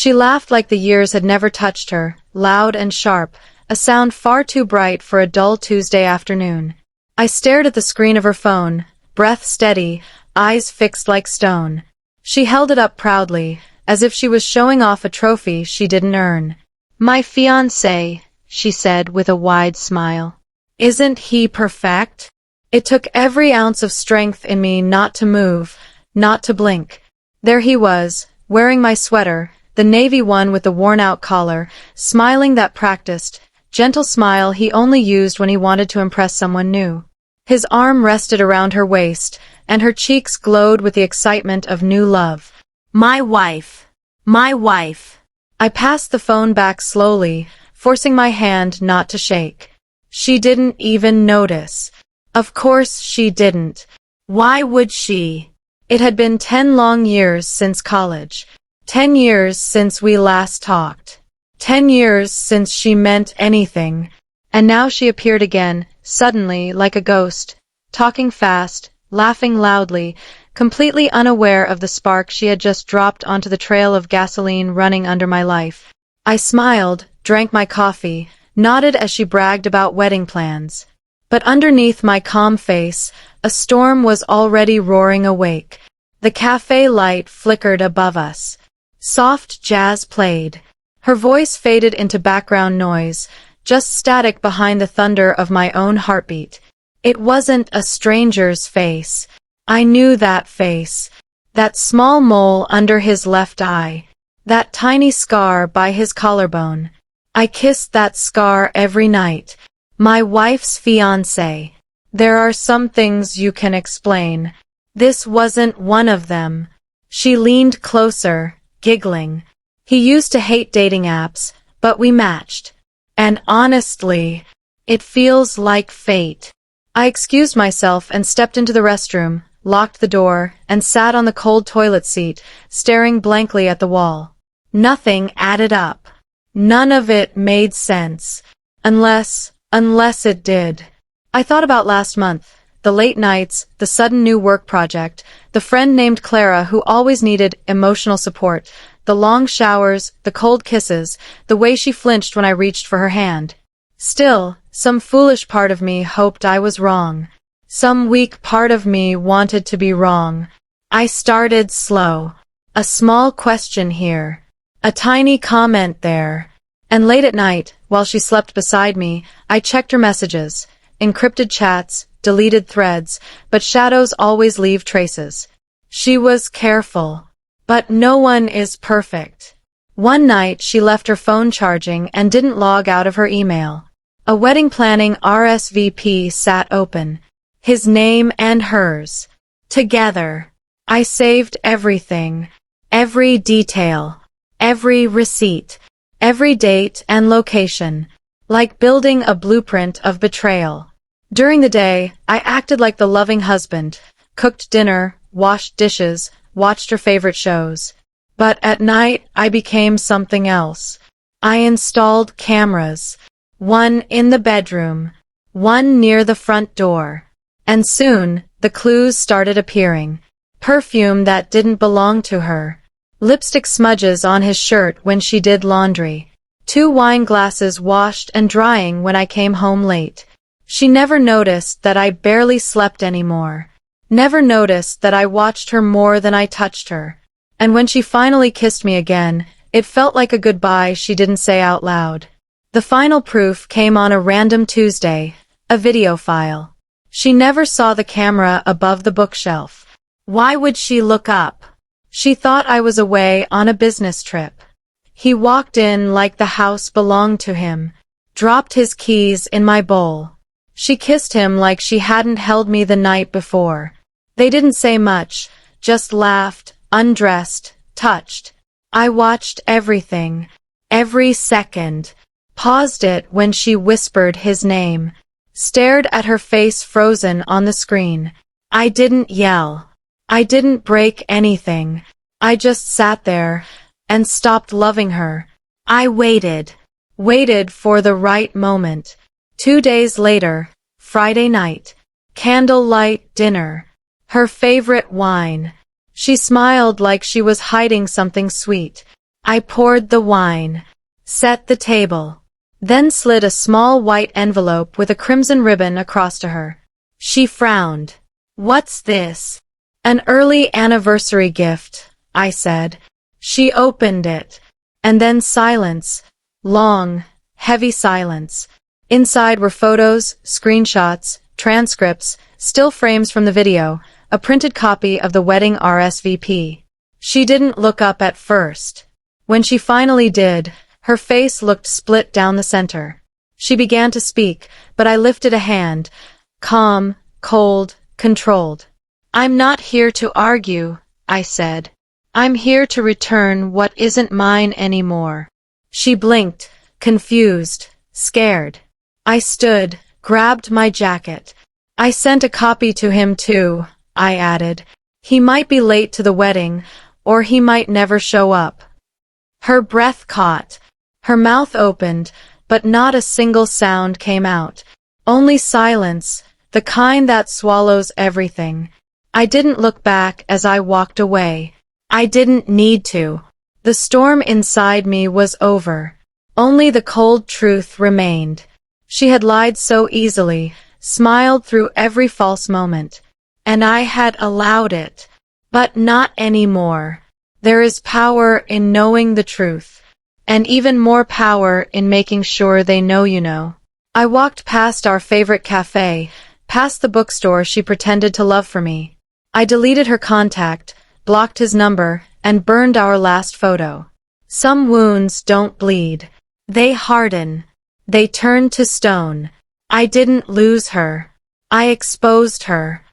She laughed like the years had never touched her, loud and sharp, a sound far too bright for a dull Tuesday afternoon. I stared at the screen of her phone, breath steady, eyes fixed like stone. She held it up proudly, as if she was showing off a trophy she didn't earn. "My fiancé," she said with a wide smile. "Isn't he perfect?" It took every ounce of strength in me not to move, not to blink. There he was, wearing my sweater, the navy one with the worn-out collar, smiling that practiced, gentle smile he only used when he wanted to impress someone new. His arm rested around her waist, and her cheeks glowed with the excitement of new love. "My wife! My wife!" I passed the phone back slowly, forcing my hand not to shake. She didn't even notice. Of course she didn't. Why would she? It had been 10 long years since college. 10 years since we last talked. 10 years since she meant anything. And now she appeared again, suddenly, like a ghost, talking fast, laughing loudly, completely unaware of the spark she had just dropped onto the trail of gasoline running under my life. I smiled, drank my coffee, nodded as she bragged about wedding plans. But underneath my calm face, a storm was already roaring awake. The cafe light flickered above us. Soft jazz played. Her voice faded into background noise, just static behind the thunder of my own heartbeat. It wasn't a stranger's face. I knew that face. That small mole under his left eye. That tiny scar by his collarbone. I kissed that scar every night. My wife's fiancé. There are some things you can explain. This wasn't one of them. She leaned closer, giggling. He used to hate dating apps, but we matched. And honestly, it feels like fate. I excused myself and stepped into the restroom, locked the door, and sat on the cold toilet seat, staring blankly at the wall. Nothing added up. None of it made sense. Unless it did. I thought about last month, the late nights, the sudden new work project, the friend named Clara who always needed emotional support, the long showers, the cold kisses, the way she flinched when I reached for her hand. Still, some foolish part of me hoped I was wrong. Some weak part of me wanted to be wrong. I started slow. A small question here. A tiny comment there. And late at night, while she slept beside me, I checked her messages. Encrypted chats, deleted threads, but shadows always leave traces. She was careful. But no one is perfect. One night she left her phone charging and didn't log out of her email. A wedding planning RSVP sat open. His name and hers. Together. I saved everything. Every detail. Every receipt. Every date and location. Like building a blueprint of betrayal. During the day, I acted like the loving husband, cooked dinner, washed dishes, watched her favorite shows. But at night, I became something else. I installed cameras. One in the bedroom. One near the front door. And soon, the clues started appearing. Perfume that didn't belong to her. Lipstick smudges on his shirt when she did laundry. 2 wine glasses washed and drying when I came home late. She never noticed that I barely slept anymore. Never noticed that I watched her more than I touched her. And when she finally kissed me again, it felt like a goodbye she didn't say out loud. The final proof came on a random Tuesday, a video file. She never saw the camera above the bookshelf. Why would she look up? She thought I was away on a business trip. He walked in like the house belonged to him, dropped his keys in my bowl. She kissed him like she hadn't held me the night before. They didn't say much, just laughed, undressed, touched. I watched everything, every second, paused it when she whispered his name, stared at her face frozen on the screen. I didn't yell. I didn't break anything. I just sat there and stopped loving her. I waited for the right moment. 2 days later, Friday night, candlelight dinner, her favorite wine. She smiled like she was hiding something sweet. I poured the wine, set the table, then slid a small white envelope with a crimson ribbon across to her. She frowned. "What's this?" "An early anniversary gift," I said. She opened it. And then silence. Long, heavy silence. Inside were photos, screenshots, transcripts, still frames from the video, a printed copy of the wedding RSVP. She didn't look up at first. When she finally did, her face looked split down the center. She began to speak, but I lifted a hand. Calm, cold, controlled. "I'm not here to argue," I said. "I'm here to return what isn't mine anymore." She blinked, confused, scared. I stood, grabbed my jacket. "I sent a copy to him too," I added. "He might be late to the wedding, or he might never show up." Her breath caught. Her mouth opened, but not a single sound came out. Only silence, the kind that swallows everything. I didn't look back as I walked away. I didn't need to. The storm inside me was over. Only the cold truth remained. She had lied so easily, smiled through every false moment. And I had allowed it. But not anymore. There is power in knowing the truth. And even more power in making sure they know you know. I walked past our favorite cafe, past the bookstore she pretended to love for me. I deleted her contact, blocked his number, and burned our last photo. Some wounds don't bleed. They harden. They turn to stone. I didn't lose her. I exposed her.